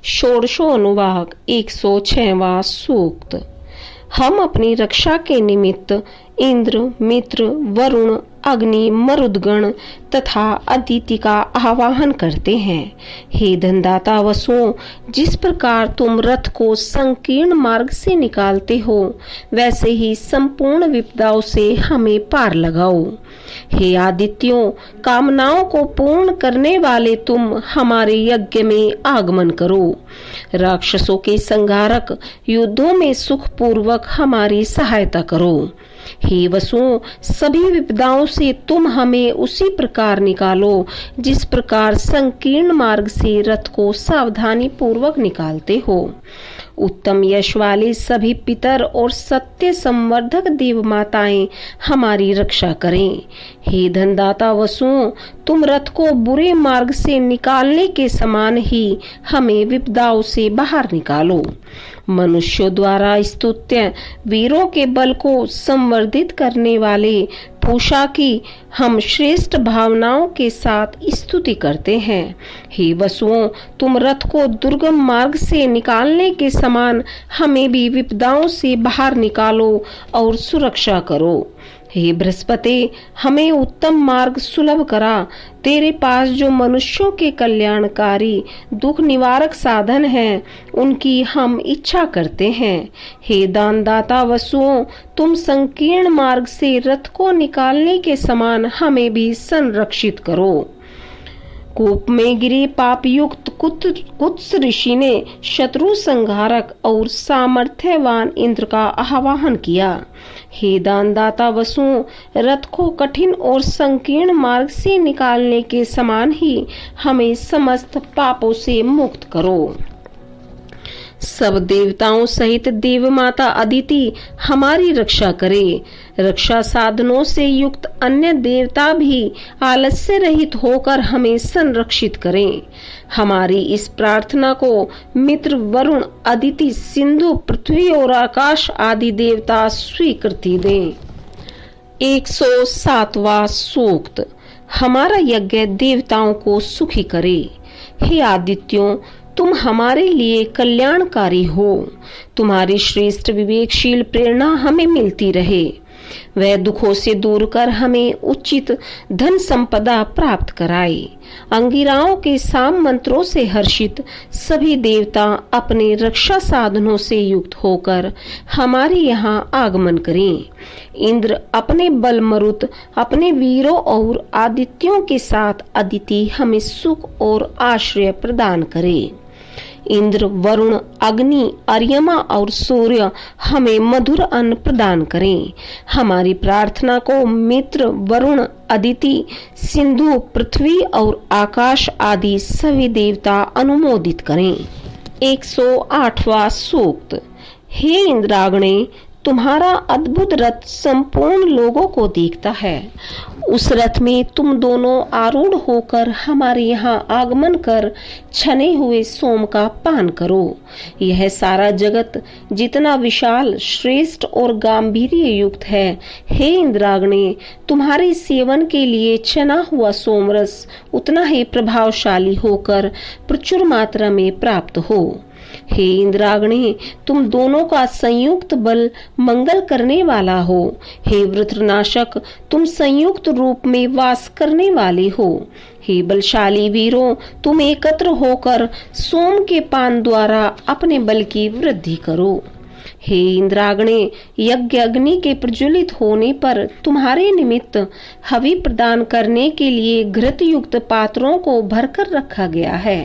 षोडशो अनुवाक 106वां सूक्त। हम अपनी रक्षा के निमित्त इंद्र, मित्र, वरुण, अग्नि, मरुदगण तथा अदिति का आवाहन करते हैं। हे धनदाता वसुओं, जिस प्रकार तुम रथ को संकीर्ण मार्ग से निकालते हो, वैसे ही संपूर्ण विपदाओं से हमें पार लगाओ। हे आदित्यों, कामनाओं को पूर्ण करने वाले तुम हमारे यज्ञ में आगमन करो। राक्षसों के संहारक, युद्धों में सुख पूर्वक हमारी सहायता करो। हे वसुओं, सभी विपदाओं से तुम हमें उसी प्रकार निकालो जिस प्रकार संकीर्ण मार्ग से रथ को सावधानी पूर्वक निकालते हो। उत्तम यश वाले सभी पितर और सत्य संवर्धक देव माताएं हमारी रक्षा करें। हे धनदाता वसुओं, तुम रथ को बुरे मार्ग से निकालने के समान ही हमें विपदाओं से बाहर निकालो। मनुष्यों द्वारा स्तुत्य वीरों के बल को संवर्धित करने वाले पूषा की हम श्रेष्ठ भावनाओं के साथ स्तुति करते हैं। हे वसुओं, तुम रथ को दुर्गम मार्ग से निकालने के समान हमें भी विपदाओं से बाहर निकालो और सुरक्षा करो। हे बृहस्पति, हमें उत्तम मार्ग सुलभ करा। तेरे पास जो मनुष्यों के कल्याणकारी दुख निवारक साधन हैं, उनकी हम इच्छा करते हैं। हे दानदाता वसुओं, तुम संकीर्ण मार्ग से रथ को निकालने के समान हमें भी संरक्षित करो। कूप में गिरे पाप युक्त कुत्स ऋषि ने शत्रु संहारक और सामर्थ्यवान इंद्र का आह्वान किया। हे दानदाता वसुओं, रथ को कठिन और संकीर्ण मार्ग से निकालने के समान ही हमें समस्त पापों से मुक्त करो। सब देवताओं सहित देव माता अदिति हमारी रक्षा करे। रक्षा साधनों से युक्त अन्य देवता भी आलस्य रहित होकर हमें संरक्षित करें। हमारी इस प्रार्थना को मित्र, वरुण, अदिति, सिंधु, पृथ्वी और आकाश आदि देवता स्वीकृति दें। 107वां सूक्त। हमारा यज्ञ देवताओं को सुखी करे। हे आदित्यों, तुम हमारे लिए कल्याणकारी हो। तुम्हारी श्रेष्ठ विवेकशील प्रेरणा हमें मिलती रहे। वह दुखों से दूर कर हमें उचित धन संपदा प्राप्त कराए। अंगिराओं के साम मंत्रों से हर्षित सभी देवता अपने रक्षा साधनों से युक्त होकर हमारे यहाँ आगमन करें। इंद्र अपने बल मरुत अपने वीरों और आदित्यों के साथ अदिति हमें सुख और आश्रय प्रदान करे। इंद्र, वरुण, अग्नि, अर्यमा और सूर्य हमें मधुर अन्न प्रदान करें। हमारी प्रार्थना को मित्र, वरुण, अदिति, सिंधु, पृथ्वी और आकाश आदि सभी देवता अनुमोदित करें। 108वां सूक्त। हे इंद्रागणे, तुम्हारा अद्भुत रथ संपूर्ण लोगों को देखता है। उस रथ में तुम दोनों आरूढ़ होकर हमारे यहाँ आगमन कर छने हुए सोम का पान करो। यह सारा जगत जितना विशाल, श्रेष्ठ और गांभीर्य युक्त है, हे इंद्राग्नि, तुम्हारे सेवन के लिए छना हुआ सोमरस उतना ही प्रभावशाली होकर प्रचुर मात्रा में प्राप्त हो। हे इंद्राग्नि, तुम दोनों का संयुक्त बल मंगल करने वाला हो। हे वृत्रनाशक, तुम संयुक्त रूप में वास करने वाले हो। हे बलशाली वीरों, तुम एकत्र होकर सोम के पान द्वारा अपने बल की वृद्धि करो। हे इंद्राग्नि, यज्ञ अग्नि के प्रज्वलित होने पर तुम्हारे निमित्त हवि प्रदान करने के लिए घृत युक्त पात्रों को भरकर रखा गया है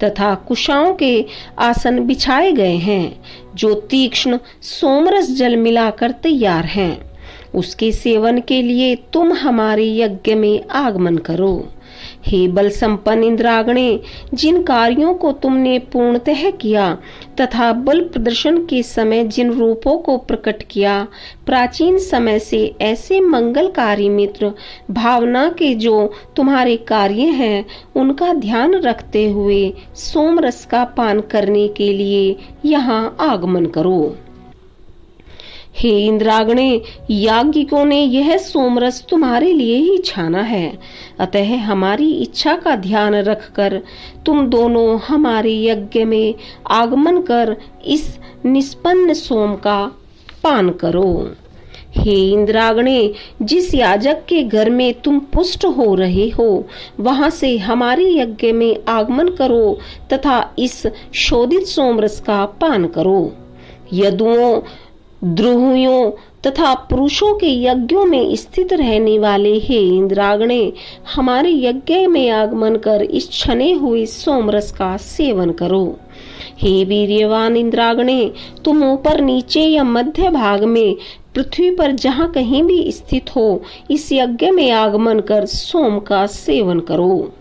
तथा कुशाओं के आसन बिछाए गए हैं, जो तीक्ष्ण सोमरस जल मिलाकर तैयार हैं। उसके सेवन के लिए तुम हमारे यज्ञ में आगमन करो। हे बल संपन्न इंद्राग्नि, जिन कार्यों को तुमने पूर्णतः किया तथा बल प्रदर्शन के समय जिन रूपों को प्रकट किया, प्राचीन समय से ऐसे मंगलकारी मित्र भावना के जो तुम्हारे कार्य हैं, उनका ध्यान रखते हुए सोमरस का पान करने के लिए यहाँ आगमन करो। हे इंद्रागणे, याज्ञिकों ने यह सोमरस तुम्हारे लिए ही छाना है, अतः हमारी इच्छा का ध्यान रखकर तुम दोनों हमारे यज्ञ में आगमन कर इस निष्पन्न सोम का पान करो। हे इंद्रागणे, जिस याजक के घर में तुम पुष्ट हो रहे हो, वहां से हमारे यज्ञ में आगमन करो तथा इस शोधित सोमरस का पान करो। यदुओं, द्रोहियों तथा पुरुषों के यज्ञों में स्थित रहने वाले हे इंद्रागणे, हमारे यज्ञ में आगमन कर इस छने हुए सोमरस का सेवन करो। हे वीर्यवान इंद्रागणे, तुम ऊपर, नीचे या मध्य भाग में पृथ्वी पर जहाँ कहीं भी स्थित हो, इस यज्ञ में आगमन कर सोम का सेवन करो।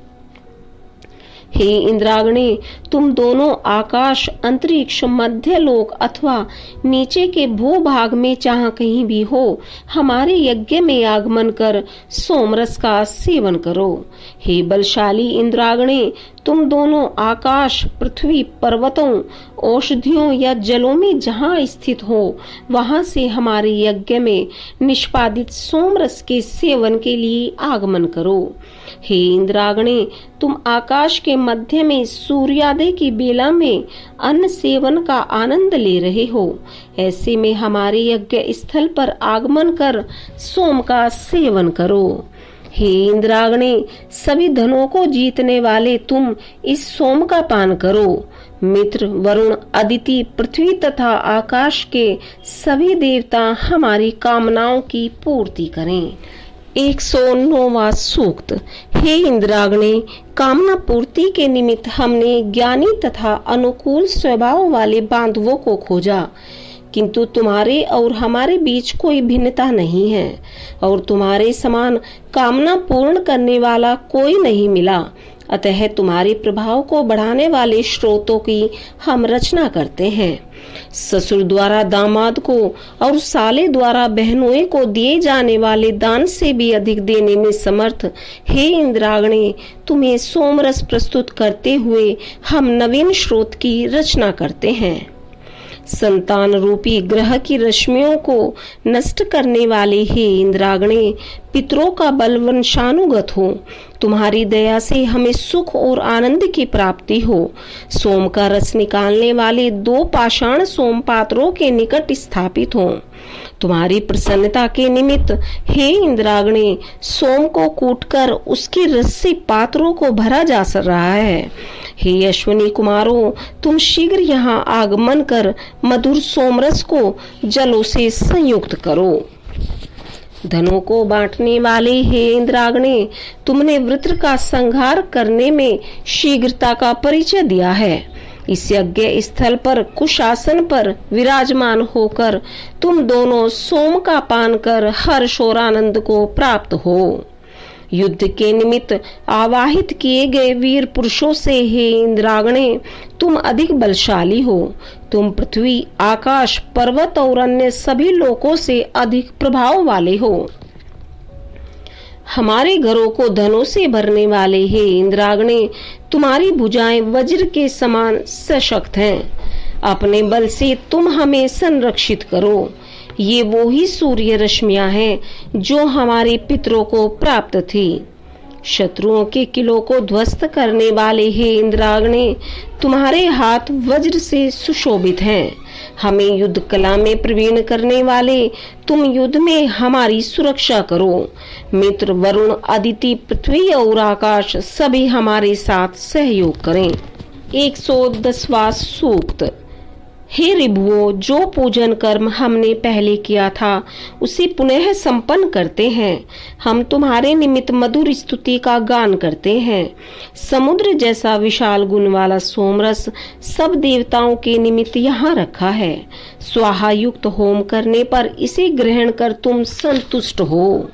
हे इंद्रागणे, तुम दोनों आकाश, अंतरिक्ष, मध्य लोक अथवा नीचे के भूभाग में जहाँ कहीं भी हो, हमारे यज्ञ में आगमन कर सोमरस का सेवन करो। हे बलशाली इंद्रागणे, तुम दोनों आकाश, पृथ्वी, पर्वतों, औषधियों या जलों में जहाँ स्थित हो, वहां से हमारे यज्ञ में निष्पादित सोमरस के सेवन के लिए आगमन करो। हे इंद्रागणे, तुम आकाश के मध्य में सूर्योदय की बेला में अन्न सेवन का आनंद ले रहे हो, ऐसे में हमारे यज्ञ स्थल पर आगमन कर सोम का सेवन करो। हे इंद्रागणे, सभी धनों को जीतने वाले तुम इस सोम का पान करो। मित्र, वरुण, अदिति, पृथ्वी तथा आकाश के सभी देवता हमारी कामनाओं की पूर्ति करें। 109वां सूक्त। हे इंद्रागणे, कामना पूर्ति के निमित्त हमने ज्ञानी तथा अनुकूल स्वभाव वाले बांधवों को खोजा, किंतु तुम्हारे और हमारे बीच कोई भिन्नता नहीं है और तुम्हारे समान कामना पूर्ण करने वाला कोई नहीं मिला। अतः तुम्हारे प्रभाव को बढ़ाने वाले स्रोतों की हम रचना करते हैं। ससुर द्वारा दामाद को और साले द्वारा बहनों को दिए जाने वाले दान से भी अधिक देने में समर्थ हे इंद्रागणे, तुम्हें सोमरस प्रस्तुत करते हुए हम नवीन स्रोत की रचना करते हैं। संतान रूपी ग्रह की रश्मियों को नष्ट करने वाले हे इंद्रागणे, पितरों का बल वंशानुगत हो। तुम्हारी दया से हमें सुख और आनंद की प्राप्ति हो। सोम का रस निकालने वाले 2 पाषाण सोम पात्रों के निकट स्थापित हो। तुम्हारी प्रसन्नता के निमित्त हे इंद्रागणे, सोम को कूटकर उसके रस से पात्रों को भरा जा रहा है। हे अश्विनी कुमारों, तुम शीघ्र यहाँ आगमन कर मधुर सोमरस को जलों से संयुक्त करो। धनों को बांटने वाले हे इंद्रागणे, तुमने वृत्र का संहार करने में शीघ्रता का परिचय दिया है। इस यज्ञ स्थल पर कुशासन पर विराजमान होकर तुम दोनों सोम का पान कर हर्ष और आनंद को प्राप्त हो। युद्ध के निमित्त आवाहित किए गए वीर पुरुषों से हे इंद्रागणे, तुम अधिक बलशाली हो। तुम पृथ्वी, आकाश, पर्वत और अन्य सभी लोकों से अधिक प्रभाव वाले हो। हमारे घरों को धनों से भरने वाले हे इंद्रागणे, तुम्हारी भुजाएं वज्र के समान सशक्त हैं। अपने बल से तुम हमें संरक्षित करो। ये वो ही सूर्य रश्मियां हैं जो हमारे पितरों को प्राप्त थी। शत्रुओं के किलों को ध्वस्त करने वाले हे इंद्रागणे, तुम्हारे हाथ वज्र से सुशोभित हैं। हमें युद्ध कला में प्रवीण करने वाले तुम युद्ध में हमारी सुरक्षा करो। मित्र, वरुण, अदिति, पृथ्वी और आकाश सभी हमारे साथ सहयोग करें। 110वां सूक्त। हे ऋभुओं, जो पूजन कर्म हमने पहले किया था उसे पुनः संपन्न करते हैं। हम तुम्हारे निमित्त मधुर स्तुति का गान करते हैं। समुद्र जैसा विशाल गुण वाला सोमरस सब देवताओं के निमित्त यहाँ रखा है। स्वाहा युक्त होम करने पर इसे ग्रहण कर तुम संतुष्ट हो।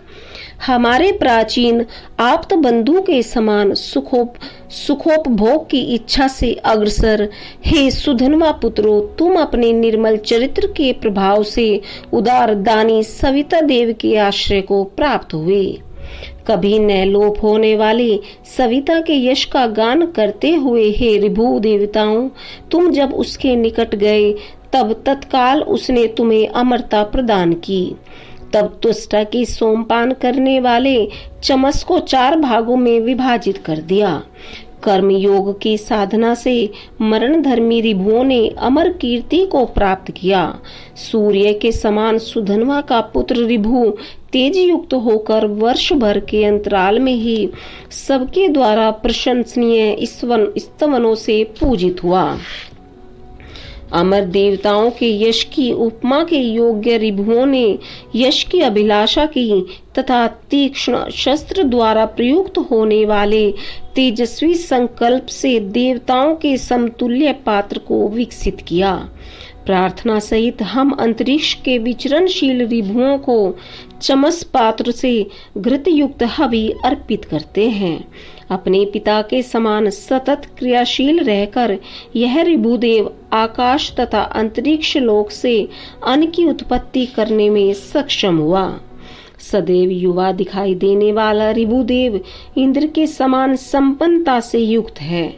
हमारे प्राचीन आप्त बंधु के समान सुखोपभोग की इच्छा से अग्रसर हे सुधनवा पुत्रों, तुम अपने निर्मल चरित्र के प्रभाव से उदार दानी सविता देव के आश्रय को प्राप्त हुए। कभी न लोप होने वाली सविता के यश का गान करते हुए हे ऋभु देवताओं, तुम जब उसके निकट गए तब तत्काल उसने तुम्हें अमरता प्रदान की। तब तुष्टा की सोमपान करने वाले चमस को 4 भागों में विभाजित कर दिया। कर्म योग की साधना से मरण धर्मी ऋभुओं ने अमर कीर्ति को प्राप्त किया। सूर्य के समान सुधनवा का पुत्र ऋभु तेज युक्त होकर वर्ष भर के अंतराल में ही सबके द्वारा प्रशंसनीय स्तवनों से पूजित हुआ। अमर देवताओं के यश की उपमा के योग्य ऋभुओं ने यश की अभिलाषा की तथा तीक्ष्ण शस्त्र द्वारा प्रयुक्त होने वाले तेजस्वी संकल्प से देवताओं के समतुल्य पात्र को विकसित किया। प्रार्थना सहित हम अंतरिक्ष के विचरणशील ऋभुओं को चमस पात्र से घृत युक्त हवि अर्पित करते हैं। अपने पिता के समान सतत क्रियाशील रहकर यह ऋभुदेव आकाश तथा अंतरिक्ष लोक से अन्न की उत्पत्ति करने में सक्षम हुआ। सदैव युवा दिखाई देने वाला ऋभुदेव इंद्र के समान संपन्नता से युक्त है।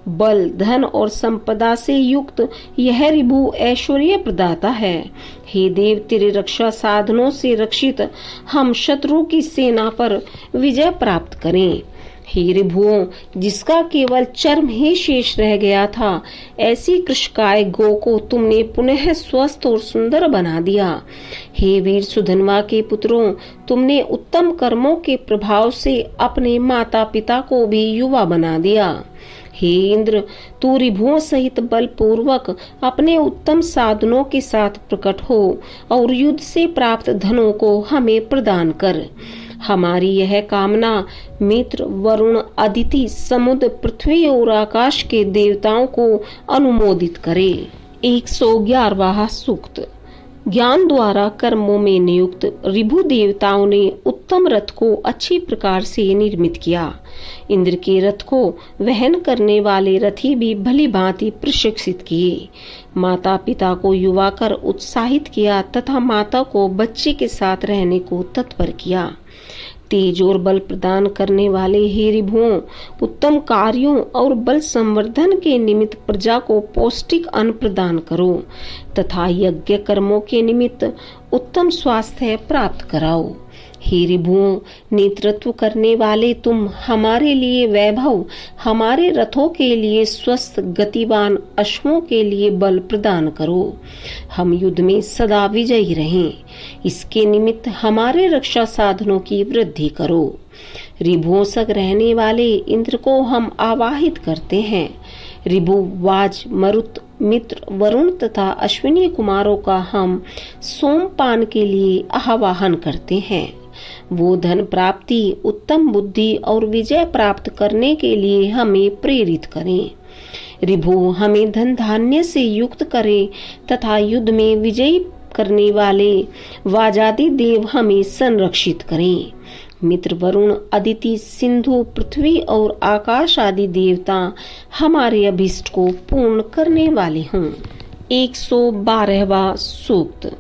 बल, धन और संपदा से युक्त यह ऋभु ऐश्वर्य प्रदाता है। हे देव, तेरे रक्षा साधनों से रक्षित हम शत्रु की सेना पर विजय प्राप्त करें। हे ऋभुओं, जिसका केवल चर्म ही शेष रह गया था, ऐसी कृशकाय गो को तुमने पुनः स्वस्थ और सुंदर बना दिया। हे वीर सुधनवा के पुत्रों, तुमने उत्तम कर्मों के प्रभाव से अपने माता पिता को भी युवा बना दिया। हे इंद्र, तू ऋभुओं सहित बलपूर्वक अपने उत्तम साधनों के साथ प्रकट हो और युद्ध से प्राप्त धनों को हमें प्रदान कर। हमारी यह कामना मित्र, वरुण, अदिति, समुद्र, पृथ्वी और आकाश के देवताओं को अनुमोदित करे। 111वां सूक्त। ज्ञान द्वारा कर्मों में नियुक्त ऋभु देवताओं ने उत्तम रथ को अच्छी प्रकार से निर्मित किया। इंद्र के रथ को वहन करने वाले रथी भी भली भांति प्रशिक्षित किए। माता पिता को युवा कर उत्साहित किया तथा माता को बच्चे के साथ रहने को तत्पर किया। तेज और बल प्रदान करने वाले हे ऋभुओं, उत्तम कार्यों और बल संवर्धन के निमित्त प्रजा को पौष्टिक अन्न प्रदान करो तथा यज्ञ कर्मों के निमित्त उत्तम स्वास्थ्य प्राप्त कराओ। हे ऋभुओं, नेतृत्व करने वाले तुम हमारे लिए वैभव, हमारे रथों के लिए स्वस्थ गतिवान अश्वों के लिए बल प्रदान करो। हम युद्ध में सदा विजयी रहें, इसके निमित्त हमारे रक्षा साधनों की वृद्धि करो। ऋभुओं संग रहने वाले इंद्र को हम आवाहित करते हैं। ऋभु, वाज, मरुत, मित्र, वरुण तथा अश्विनी कुमारों का हम सोमपान के लिए आवाहन करते हैं। वो धन प्राप्ति, उत्तम बुद्धि और विजय प्राप्त करने के लिए हमें प्रेरित करें। ऋभु हमें धन धान्य से युक्त करें तथा युद्ध में विजयी करने वाले वाजादि देव हमें संरक्षित करें। मित्र, वरुण, अदिति, सिंधु, पृथ्वी और आकाश आदि देवता हमारे अभीष्ट को पूर्ण करने वाले हों। 112वां सूक्त।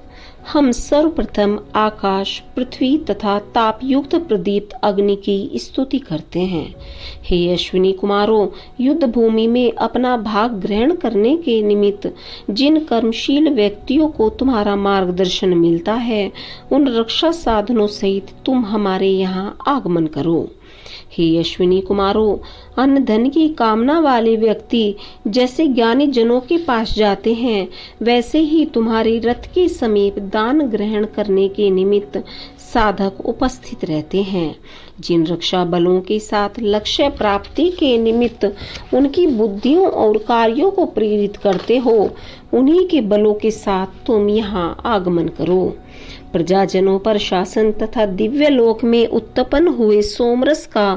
हम सर्वप्रथम आकाश, पृथ्वी तथा ताप युक्त प्रदीप्त अग्नि की स्तुति करते हैं। हे अश्विनी कुमारों, युद्ध भूमि में अपना भाग ग्रहण करने के निमित्त जिन कर्मशील व्यक्तियों को तुम्हारा मार्गदर्शन मिलता है, उन रक्षा साधनों सहित तुम हमारे यहाँ आगमन करो। हे अश्विनी कुमारों, अन्न धन की कामना वाले व्यक्ति जैसे ज्ञानी जनों के पास जाते हैं, वैसे ही तुम्हारे रथ के समीप दान ग्रहण करने के निमित्त साधक उपस्थित रहते हैं। जिन रक्षा बलों के साथ लक्ष्य प्राप्ति के निमित्त उनकी बुद्धियों और कार्यों को प्रेरित करते हो, उन्हीं के बलों के साथ तुम यहाँ आगमन करो। प्रजाजनों पर शासन तथा दिव्य लोक में उत्पन्न हुए सोमरस का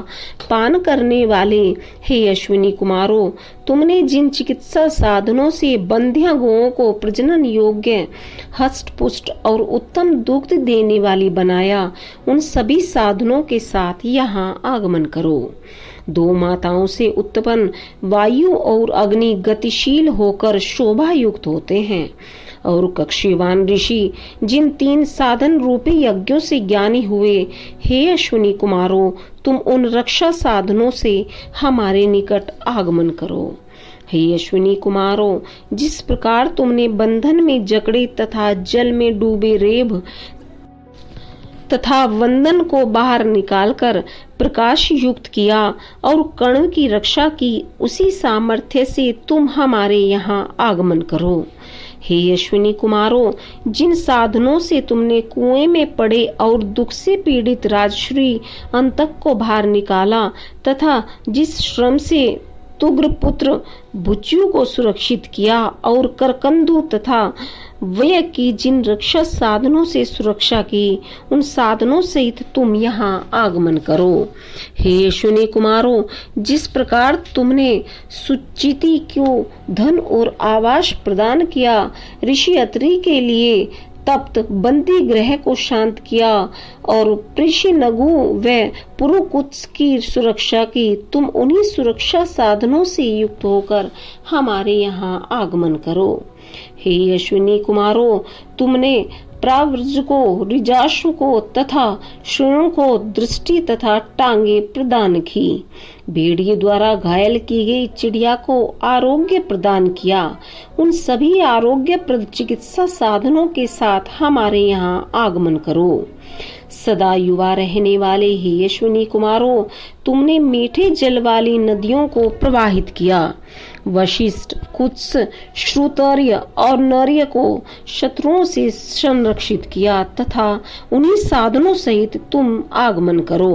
पान करने वाले हे अश्विनी कुमारों, तुमने जिन चिकित्सा साधनों से बंध्या गौओं को प्रजनन योग्य, हष्ट पुष्ट और उत्तम दुग्ध देने वाली बनाया, उन सभी साधनों के साथ यहाँ आगमन करो। दो माताओं से उत्पन्न वायु और अग्नि गतिशील होकर शोभा युक्त होते हैं और कक्षीवान ऋषि जिन 3 साधन रूपी यज्ञों से ज्ञानी हुए, हे अश्विनी कुमारों, तुम उन रक्षा साधनों से हमारे निकट आगमन करो। हे अश्विनी कुमारों, जिस प्रकार तुमने बंधन में जकड़े तथा जल में डूबे रेभ तथा वंदन को बाहर निकालकर प्रकाश युक्त किया और कर्ण की रक्षा की, उसी सामर्थ्य से तुम हमारे यहाँ आगमन करो। हे अश्विनी कुमारों, जिन साधनों से तुमने कुएं में पड़े और दुख से पीड़ित राजश्री अंतक को बाहर निकाला तथा जिस श्रम से तुग्र पुत्र भुच्यु को सुरक्षित किया और करकंदु तथा व्यय की जिन रक्षा साधनों से सुरक्षा की, उन साधनों सहित तुम यहाँ आगमन करो। हे अश्विनी कुमारों, जिस प्रकार तुमने सुचिति को धन और आवास प्रदान किया, ऋषि अत्रि के लिए तप्त बंदी ग्रह को शांत किया और पृषिनगु व पुरुकुत्स की सुरक्षा की, तुम उन्हीं सुरक्षा साधनों से युक्त होकर हमारे यहाँ आगमन करो। हे अश्विनी कुमारों, तुमने प्राव्रज को, रिजाशु को तथा श्रोण को दृष्टि तथा टांगे प्रदान की। भेड़िए द्वारा घायल की गई चिड़िया को आरोग्य प्रदान किया। उन सभी आरोग्यप्रद चिकित्सा साधनों के साथ हमारे यहाँ आगमन करो। सदा युवा रहने वाले ही अश्विनी कुमारों, तुमने मीठे जल वाली नदियों को प्रवाहित किया। वशिष्ठ, कुत्स, श्रुतर्य और नर्य को शत्रुओं से संरक्षित किया तथा उन्हीं साधनों सहित तुम आगमन करो।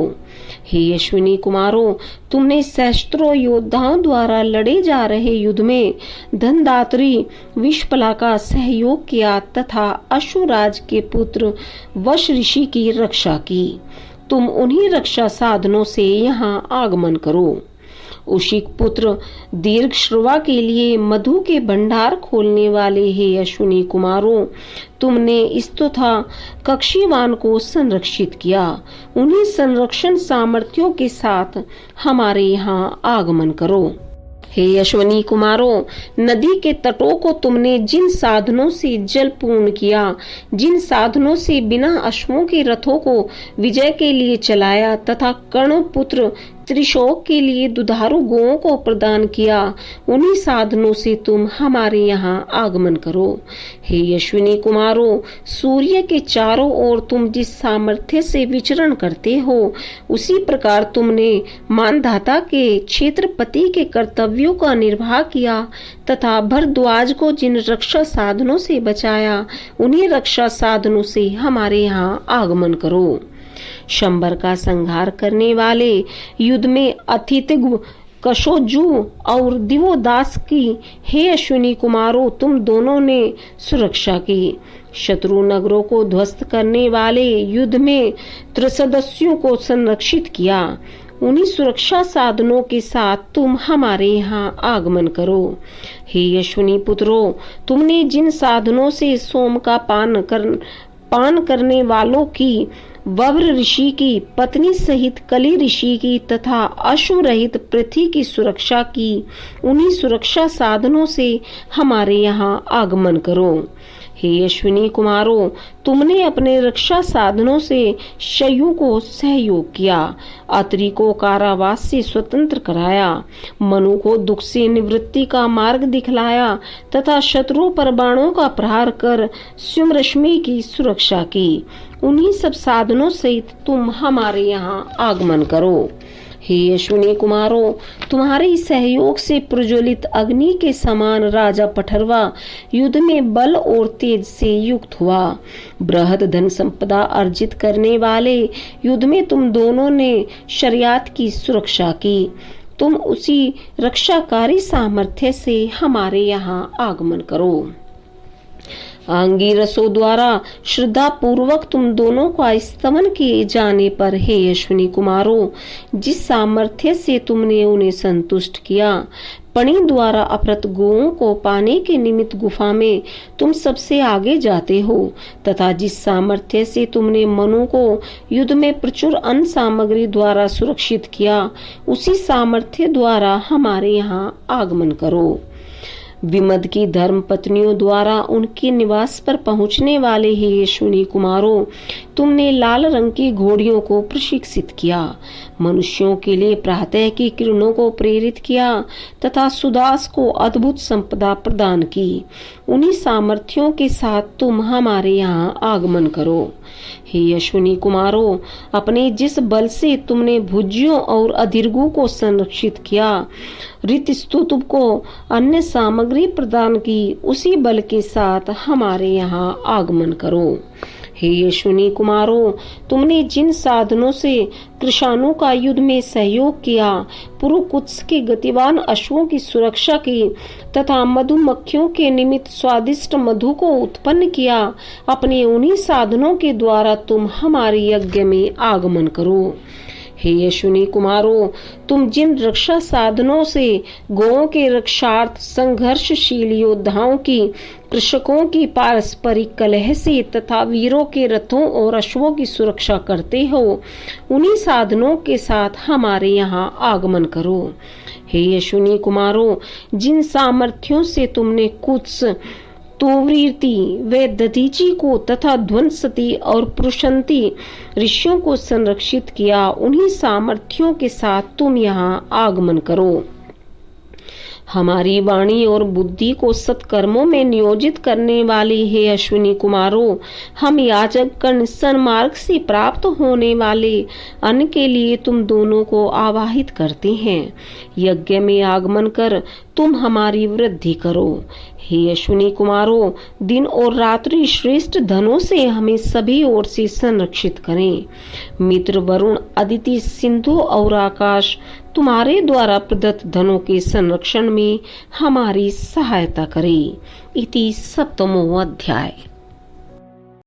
हे अश्विनी कुमारों, तुमने सहस्त्रों योद्धाओं द्वारा लड़े जा रहे युद्ध में धनदात्री विषपला का सहयोग किया तथा अश्वराज के पुत्र वश ऋषि की रक्षा की। तुम उन्हीं रक्षा साधनों से यहाँ आगमन करो। उशिक पुत्र दीर्घश्रवा के लिए मधु के भंडार खोलने वाले हे अश्विनी कुमारों, तुमने स्तुथा कक्षीवान को संरक्षित किया। उन्हीं संरक्षण सामर्थ्यों के साथ हमारे यहाँ आगमन करो। हे अश्विनी कुमारों, नदी के तटों को तुमने जिन साधनों से जल पूर्ण किया, जिन साधनों से बिना अश्वों के रथों को विजय के लिए चलाया तथा कर्ण पुत्र त्रिशोक के लिए दुधारू गोओं को प्रदान किया, उन्हीं साधनों से तुम हमारे यहाँ आगमन करो। हे अश्विनी कुमारों, सूर्य के चारों ओर तुम जिस सामर्थ्य से विचरण करते हो, उसी प्रकार तुमने मानधाता के क्षेत्रपति के कर्तव्यों का निर्वाह किया तथा भरद्वाज को जिन रक्षा साधनों से बचाया, उन्हीं रक्षा साधनों से हमारे यहाँ आगमन करो। शंबर का संहार करने वाले युद्ध में अतिथिगु कशोजु और दिवोदास की, हे अश्विनी कुमारों, तुम दोनों ने सुरक्षा की। शत्रु नगरों को ध्वस्त करने वाले युद्ध में त्रिसदस्यों को संरक्षित किया। उन्हीं सुरक्षा साधनों के साथ तुम हमारे यहाँ आगमन करो। हे अश्विनी पुत्रों, तुमने जिन साधनों से सोम का पान करने वालों की, वव्र ऋषि की पत्नी सहित कली ऋषि की तथा अश्व रहित पृथ्वी की सुरक्षा की, उन्हीं सुरक्षा साधनों से हमारे यहाँ आगमन करो। हे अश्विनी कुमारों, तुमने अपने रक्षा साधनों से शयु को सहयोग किया, अत्रि को कारावास से स्वतंत्र कराया, मनु को दुख से निवृत्ति का मार्ग दिखलाया तथा शत्रु पर बाणों का प्रहार कर स्युमरश्मि की सुरक्षा की। उन्हीं सब साधनों सहित तुम हमारे यहाँ आगमन करो। हे अश्विनी कुमारों, तुम्हारे सहयोग से प्रज्वलित अग्नि के समान राजा पठरवा युद्ध में बल और तेज से युक्त हुआ। बृहद धन संपदा अर्जित करने वाले युद्ध में तुम दोनों ने शर्यात की सुरक्षा की। तुम उसी रक्षाकारी सामर्थ्य से हमारे यहाँ आगमन करो। आंगिरसों द्वारा श्रद्धा पूर्वक तुम दोनों का स्तमन किए जाने पर, हे अश्विनी कुमारों, जिस सामर्थ्य से तुमने उन्हें संतुष्ट किया, पणि द्वारा अपहृत गोओं को पाने के निमित्त गुफा में तुम सबसे आगे जाते हो, तथा जिस सामर्थ्य से तुमने मनु को युद्ध में प्रचुर अन्न सामग्री द्वारा सुरक्षित किया, उसी सामर्थ्य द्वारा हमारे यहाँ आगमन करो। विमद की धर्म पत्नियों द्वारा उनके निवास पर पहुंचने वाले हे यशुनी कुमारों, तुमने लाल रंग की घोड़ियों को प्रशिक्षित किया, मनुष्यों के लिए प्रातः की किरणों को प्रेरित किया तथा सुदास को अद्भुत संपदा प्रदान की। उन्हीं सामर्थ्यों के साथ तुम हमारे यहाँ आगमन करो। हे यशुनी कुमारों, अपने जिस बल से तुमने भुज्यों और अधीर्घों को संरक्षित किया, ऋतस्तुतु को अन्य सामग्री प्रदान की, उसी बल के साथ हमारे यहाँ आगमन करो। हे यशुनी कुमारों, तुमने जिन साधनों से कृषाणु का युद्ध में सहयोग किया, पुरुकुत्स के गतिवान अश्वों की सुरक्षा की तथा मधुमक्खियों के निमित्त स्वादिष्ट मधु को उत्पन्न किया, अपने उन्हीं साधनों के द्वारा तुम हमारे यज्ञ में आगमन करो। हे यशुनी कुमारों, तुम जिन रक्षा साधनों से गौओं के रक्षार्थ संघर्षशील योद्धाओं की, कृषकों की पारस्परिक कलह से तथा वीरों के रथों और अश्वों की सुरक्षा करते हो, उन्हीं साधनों के साथ हमारे यहाँ आगमन करो। हे यशुनी कुमारों, जिन सामर्थ्यों से तुमने कुत्स, तोवृति व दधीची को तथा ध्वंसती और पुरुषंती ऋषियों को संरक्षित किया, उन्हीं सामर्थ्यों के साथ तुम यहाँ आगमन करो। हमारी वाणी और बुद्धि को सत्कर्मों में नियोजित करने वाले हे अश्विनी कुमारों, हम याजक कर्ण सन्मार्ग से प्राप्त होने वाले अन्न के लिए तुम दोनों को आवाहित करते हैं। यज्ञ में आगमन कर तुम हमारी वृद्धि करो। हे अश्विनी कुमारों, दिन और रात्रि श्रेष्ठ धनों से हमें सभी ओर से संरक्षित करें। मित्र वरुण, अदिति, सिंधु और आकाश तुम्हारे द्वारा प्रदत्त धनों के संरक्षण में हमारी सहायता करें। इति 7वां अध्याय।